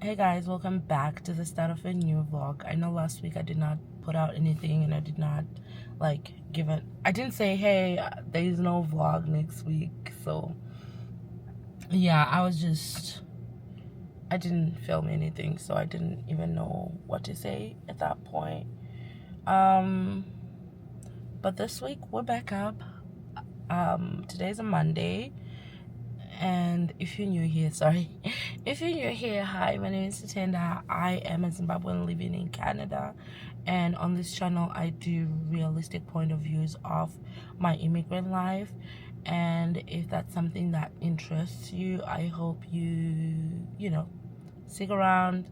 Hey guys, welcome back to the start of a new vlog. I know last week I did not put out anything and I did not I didn't say, hey, there is no vlog next week. So yeah, I didn't film anything, so I didn't even know what to say at that point. But this week we're back up. Today's a Monday. And if you're new here, hi, my name is Satenda. I am a Zimbabwean living in Canada, and on this channel I do realistic point of views of my immigrant life. And if that's something that interests you, I hope you stick around,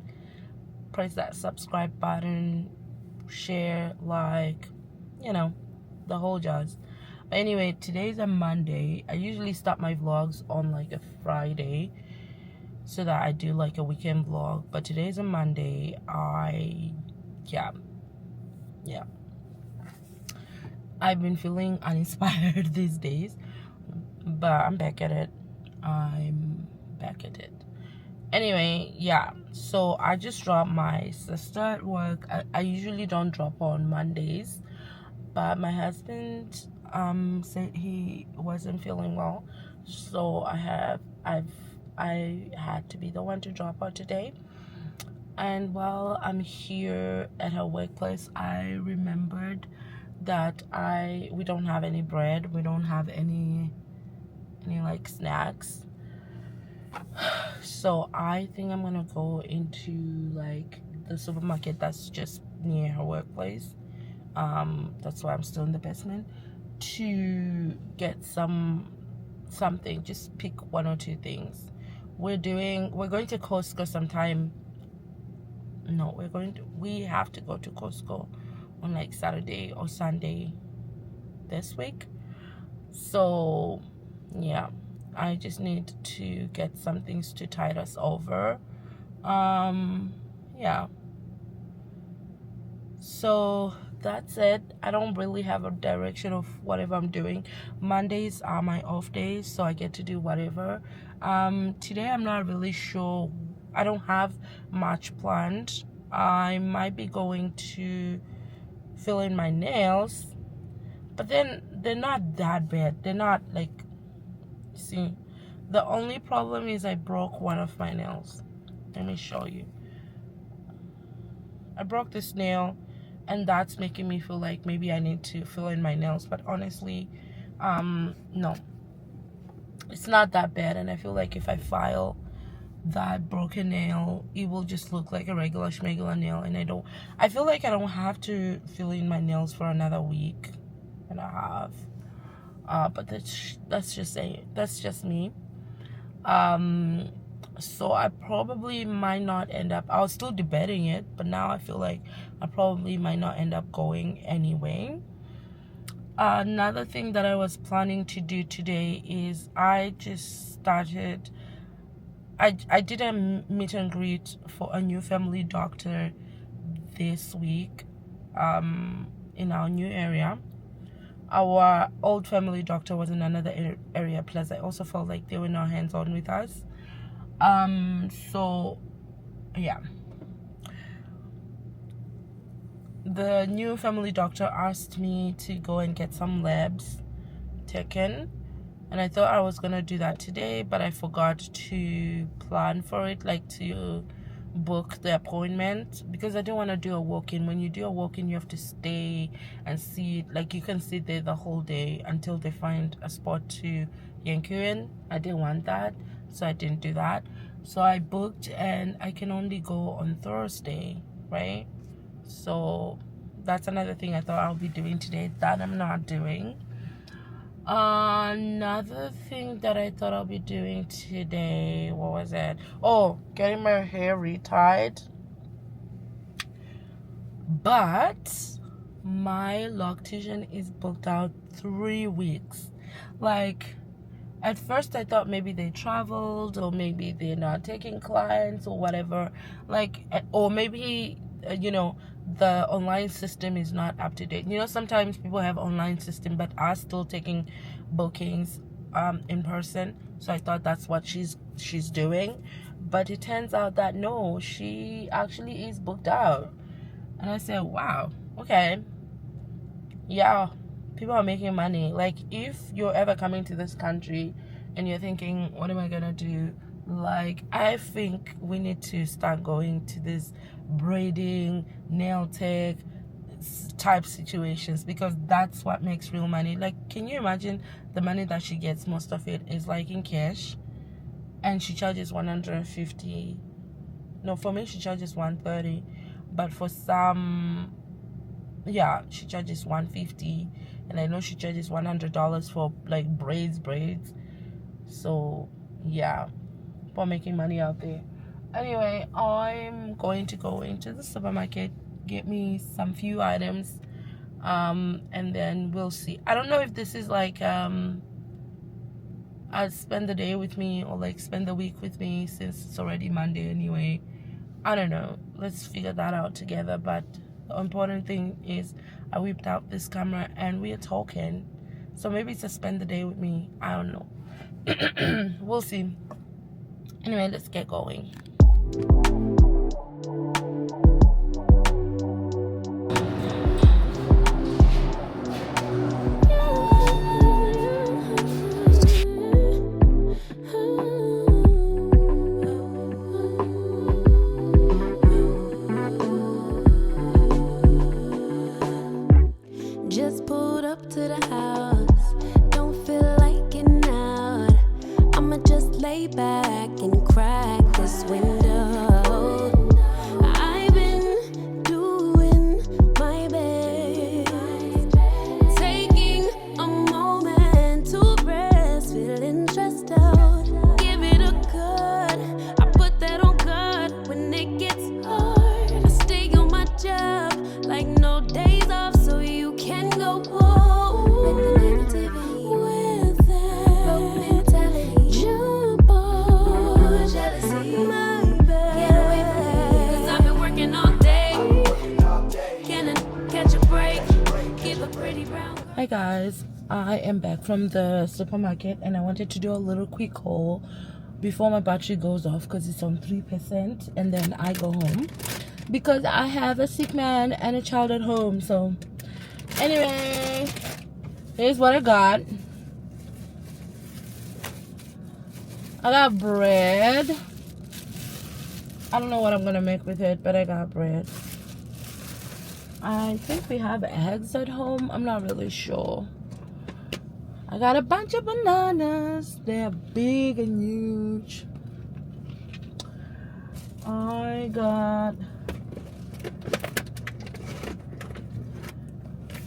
press that subscribe button, share, like, the whole jazz. Anyway, today's a Monday. I usually start my vlogs on like a Friday so that I do like a weekend vlog, but today's a Monday. I've been feeling uninspired these days, but I'm back at it. Anyway, so I just dropped my sister at work. I usually don't drop on Mondays, but my husband said he wasn't feeling well, so I had to be the one to drop her today. And while I'm here at her workplace, I remembered that we don't have any bread, we don't have any like snacks, so I think I'm gonna go into like the supermarket that's just near her workplace. That's why I'm still in the basement, to get something, just pick one or two things. We're going to Costco sometime. No, we have to go to Costco on like Saturday or Sunday this week. So yeah, I just need to get some things to tide us over. So that's it. I don't really have a direction of whatever I'm doing. Mondays are my off days, so I get to do whatever. Today I'm not really sure. I don't have much planned. I might be going to fill in my nails, but then they're not that bad. They're not like, see, the only problem is I broke one of my nails. Let me show you. I broke this nail, and that's making me feel like maybe I need to fill in my nails, but honestly, no, it's not that bad. And I feel like if I file that broken nail, it will just look like a regular schmegular nail, and I feel like I don't have to fill in my nails for another week and a half. But that's just me. So I probably might not end up, I was still debating it, but now I feel like I probably might not end up going anyway. Another thing that I was planning to do today is I did a meet and greet for a new family doctor this week in our new area. Our old family doctor was in another area, plus I also felt like they were not hands-on with us. So yeah, the new family doctor asked me to go and get some labs taken, and I thought I was gonna do that today, but I forgot to plan for it, like to book the appointment, because I didn't want to do a walk-in. When you do a walk-in, you have to stay and sit, like you can sit there the whole day until they find a spot to yank you in. I didn't want that, so I didn't do that. So I booked, and I can only go on Thursday, right? So that's another thing I thought I'll be doing today that I'm not doing. Another thing that I thought I'll be doing today, what was it? Oh, getting my hair retied. But my loctician is booked out 3 weeks. Like, at first I thought maybe they traveled, or maybe they're not taking clients or whatever, like, or maybe the online system is not up to date. Sometimes people have online system but are still taking bookings in person. So I thought that's what she's doing. But it turns out that no, she actually is booked out. And I said, wow, okay, yeah, people are making money. Like, if you're ever coming to this country and you're thinking, what am I gonna do? Like, I think we need to start going to this braiding, nail tech type situations, because that's what makes real money. Like, can you imagine the money that she gets? Most of it is like in cash, and she charges 150. No, for me she charges 130, but for some, yeah, she charges 150, and I know she charges $100 for like braids. So yeah, for making money out there. Anyway, I'm going to go into the supermarket, get me some few items, and then we'll see. I don't know if this is like I'll spend the day with me or like spend the week with me, since it's already Monday anyway. I don't know. Let's figure that out together. But the important thing is I whipped out this camera and we are talking. So maybe it's a spend the day with me. I don't know. We'll see. Anyway, let's get going. Just pulled up to the house, don't feel like getting out. I'ma just lay back and crack this window. I've been doing my best, taking a moment to rest, feeling stressed out. Give it a cut, I put that on God when it gets hard. I stay on my job like no days off, so you can go home with the negativity, with that low mentality. Jump on jealousy, my bad. Get away from me, 'cause I've been working all day. Can I catch a break? Give a pretty brown. Hi guys, I am back from the supermarket and I wanted to do a little quick haul before my battery goes off, because it's on 3%, and then I go home because I have a sick man and a child at home. So anyway, here's what I got. I got bread. I don't know what I'm gonna make with it, but I got bread. I think we have eggs at home. I'm not really sure. I got a bunch of bananas. They're big and huge. I got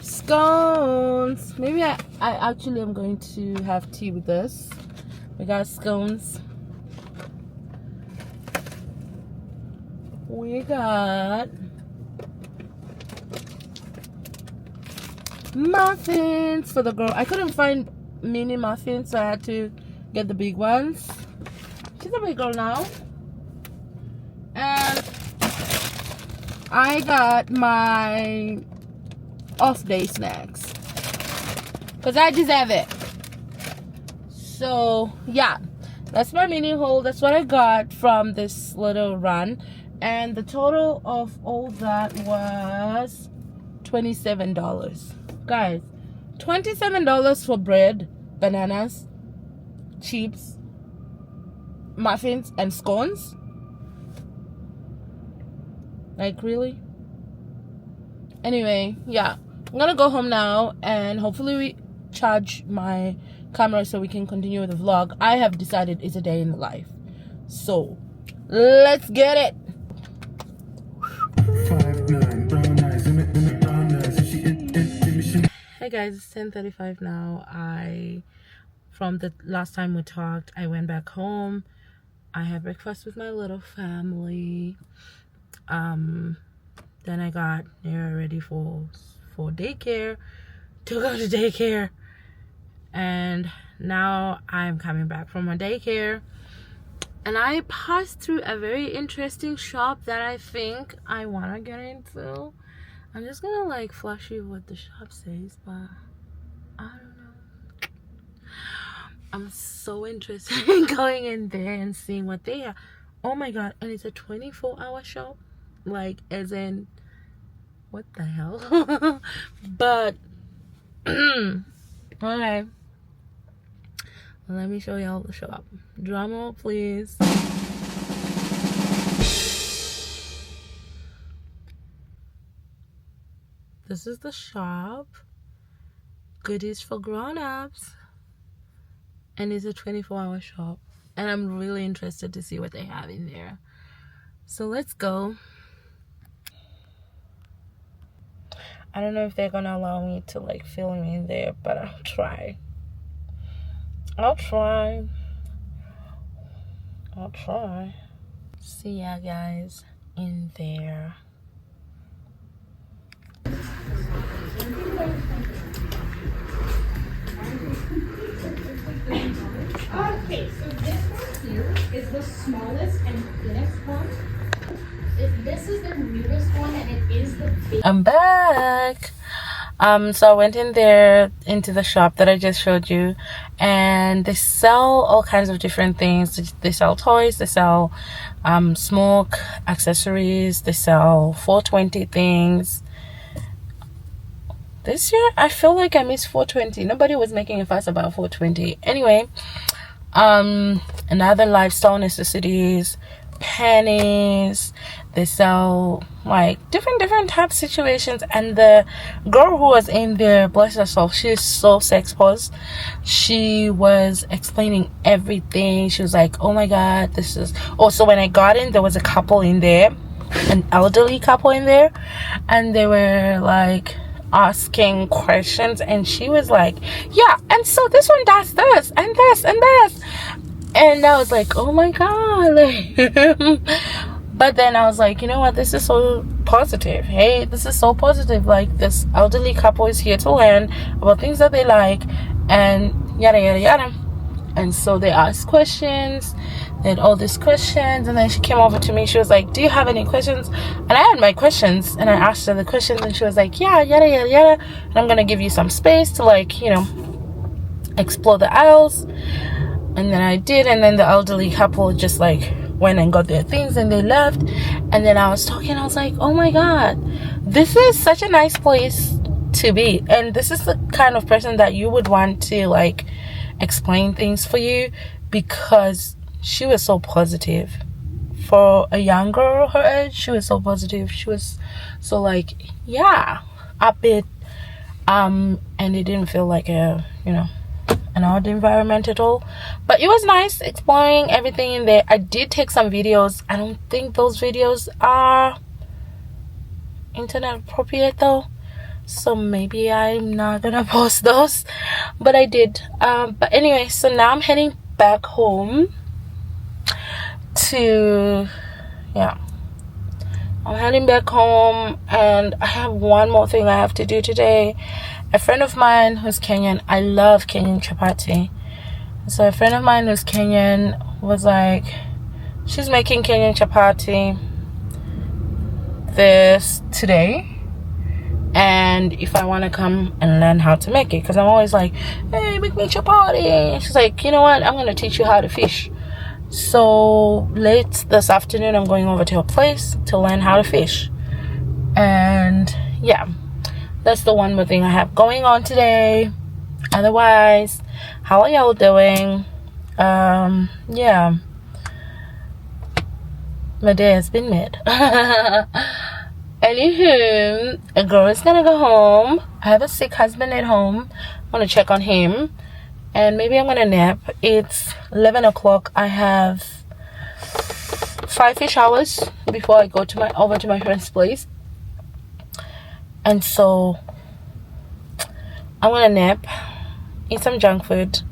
scones. Maybe I actually am going to have tea with this. We got scones. We got muffins for the girl. I couldn't find mini muffins, so I had to get the big ones. She's a big girl now. And I got my off day snacks because I deserve it. So yeah, that's my mini haul. That's what I got from this little run, and the total of all that was $27. Guys, $27 for bread, bananas, chips, muffins, and scones. Like, really? Anyway, yeah, I'm gonna go home now and hopefully we charge my camera so we can continue with the vlog. I have decided it's a day in the life, so let's get it. Hey guys, it's 10:35 now. From the last time we talked, I went back home. I had breakfast with my little family. Then I got Nera ready for daycare, to go to daycare, and now I'm coming back from my daycare, and I passed through a very interesting shop that I think I want to get into. I'm just gonna like flash you what the shop says, but I don't know. I'm so interested in going in there and seeing what they have. Oh my god, and it's a 24-hour shop, like, as in, what the hell? But okay, let me show y'all the shop. Drum roll, please. This is the shop. Goodies for grown-ups. And it's a 24-hour shop. And I'm really interested to see what they have in there. So let's go. I don't know if they're gonna allow me to like film in there, but I'll try. I'll try. See ya guys in there. Okay, so this one here is the smallest and thinnest one. If this is the newest one and it is the big. I'm back. So I went in there into the shop that I just showed you, and they sell all kinds of different things. They sell toys, they sell smoke accessories, they sell 420 things. This year I feel like I missed 420. Nobody was making a fuss about 420 anyway. And other lifestyle necessities, pennies. They sell like different type situations. And the girl who was in there, bless herself, she is so sex posed. She was explaining everything. She was like, oh my god, this is also, when I got in, there was a couple in there, an elderly couple in there, and they were like asking questions, and she was like, yeah, and so this one does this and this and this, and I was like, oh my god. But then I was like, you know what, this is so positive. Hey, this is so positive. Like, this elderly couple is here to learn about things that they like, and yada yada yada. And so they asked questions. They had all these questions, and then she came over to me. She was like, do you have any questions? And I had my questions, and I asked her the questions, and she was like, yeah, yada yada yada, and I'm gonna give you some space to, like, you know, explore the aisles. And then I did, and then the elderly couple just like went and got their things and they left. And then I was talking, I was like, oh my god, this is such a nice place to be, and this is the kind of person that you would want to like explain things for you, because she was so positive. For a young girl her age, she was so positive. She was so like, yeah, upbeat, and it didn't feel like a, you know, an odd environment at all. But it was nice exploring everything in there. I did take some videos. I don't think those videos are internet appropriate though, so maybe I'm not gonna post those, but I did. But anyway, so now I'm heading back home to, yeah, I'm heading back home, and I have one more thing I have to do today. A friend of mine who's Kenyan, I love Kenyan chapati. So a friend of mine who's Kenyan was like, she's making Kenyan chapati this today, and if I want to come and learn how to make it, because I'm always like, hey, make me chapati. She's like, you know what, I'm going to teach you how to fish. So late this afternoon, I'm going over to her place to learn how to fish. And yeah, that's the one more thing I have going on today. Otherwise, how are y'all doing? Yeah, my day has been made. Anywho, a girl is gonna go home. I have a sick husband at home. I'm gonna check on him, and maybe I'm gonna nap. It's 11 o'clock. I have 5-ish hours before I go to over to my friend's place, and so I'm gonna nap, eat some junk food,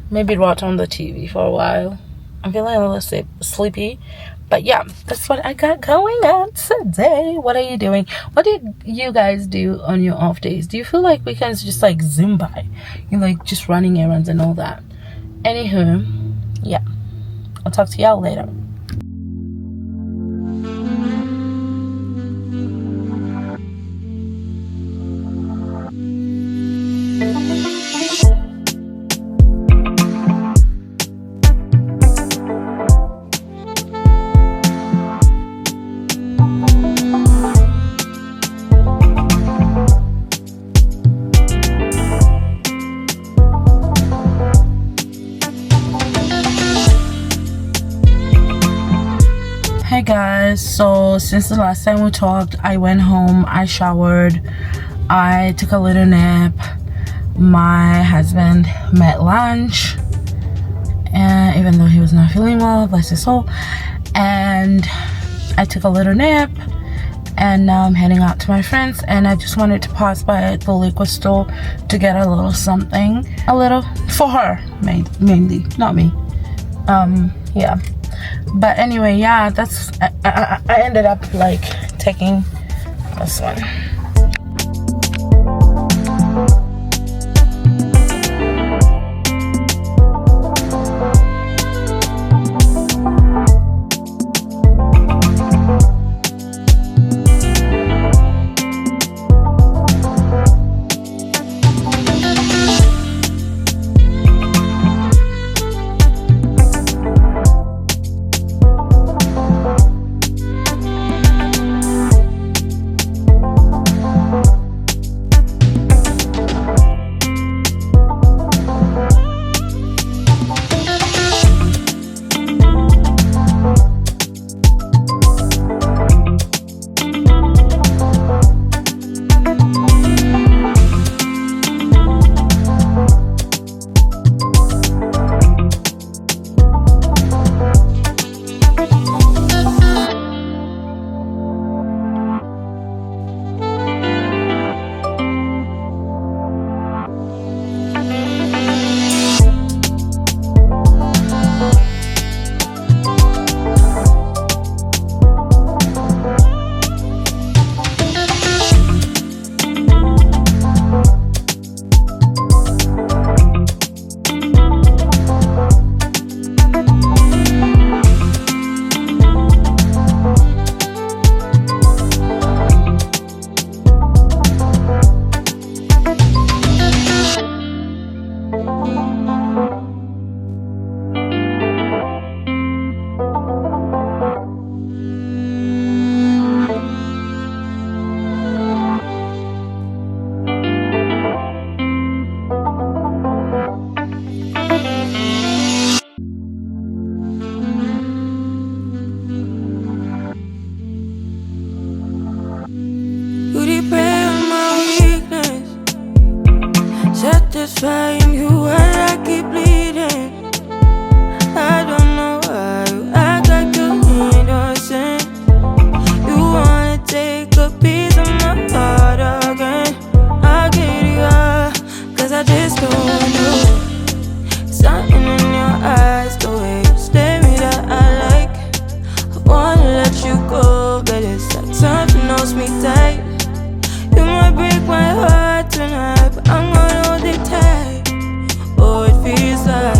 maybe rot on the TV for a while. I'm feeling a little sleepy, but yeah, that's what I got going on today. What are you doing? What did you guys do on your off days? Do you feel like weekends just like zoom by? You're like just running errands and all that. Anywho, yeah, I'll talk to y'all later. Hey guys, so since the last time we talked, I went home, I showered, I took a little nap, my husband met lunch, and even though he was not feeling well, bless his soul, and I took a little nap, and now I'm heading out to my friends, and I just wanted to pass by the liquor store to get a little something, a little for her mainly, not me. Yeah, but anyway, yeah, that's I ended up like taking this one. Satisfying you while I keep bleeding. I don't know why you act like you innocent. You wanna take a piece of my heart again. I'll get it up, cause I just don't know. Something in your eyes, the way you stare me that I like. I wanna let you go, but it's like something holds me tight. You might break my heart tonight, but I'm gonna hold it tight. Oh, it feels like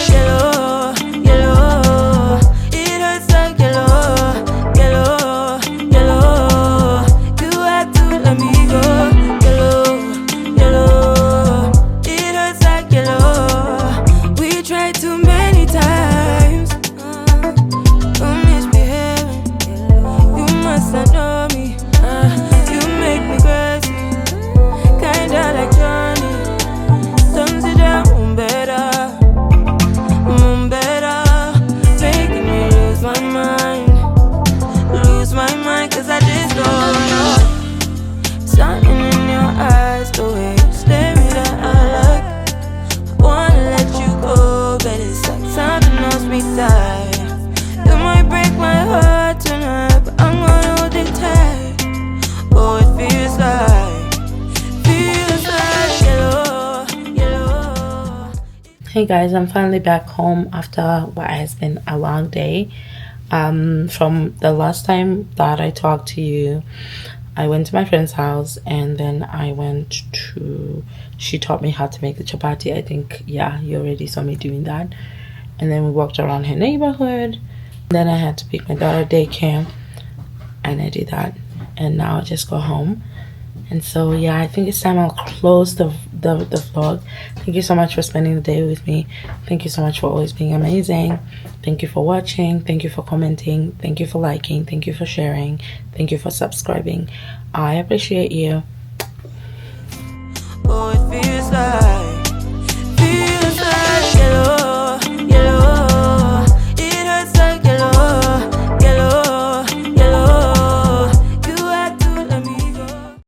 yellow, yellow. It hurts like yellow, yellow, yellow. You have to let me go, yellow, yellow. It hurts like yellow. We tried too many times. You're misbehaving. You must not know me. You make me crazy, kinda like Johnny. Don't sit down, better, making me lose my mind, cause I just don't know. Something in your eyes, the way you stare me that I like. I wanna let you go, but it's like something holds me tight. You might break my heart tonight, but I'm gonna hold it tight. Oh, it feels like yellow, yellow. Hey guys, I'm finally back home after what has been a long day. From the last time that I talked to you, I went to my friend's house, and then she taught me how to make the chapati. I think, yeah, you already saw me doing that. And then we walked around her neighborhood. Then I had to pick my daughter daycare, and I did that. And now I just go home. And so, yeah, I think it's time I'll close the vlog. Thank you so much for spending the day with me. Thank you so much for always being amazing. Thank you for watching. Thank you for commenting. Thank you for liking. Thank you for sharing. Thank you for subscribing. I appreciate you.